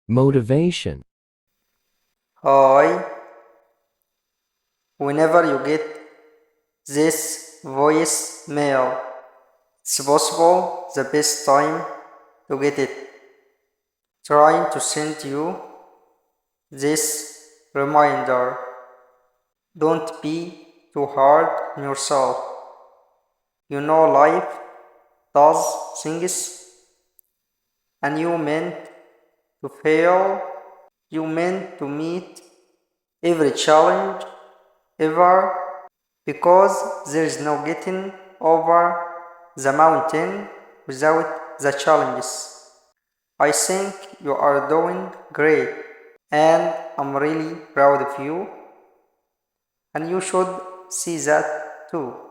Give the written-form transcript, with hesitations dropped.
motivation, Hi, whenever you get this voicemail, it's possible the best time to get it. Trying to send you this reminder. Don't be too hard on yourself. You know life does things and you meant to fail. You meant to meet every challenge ever because there is no getting over the mountain without the challenges. I think you are doing great and I'm really proud of you and you should see that too.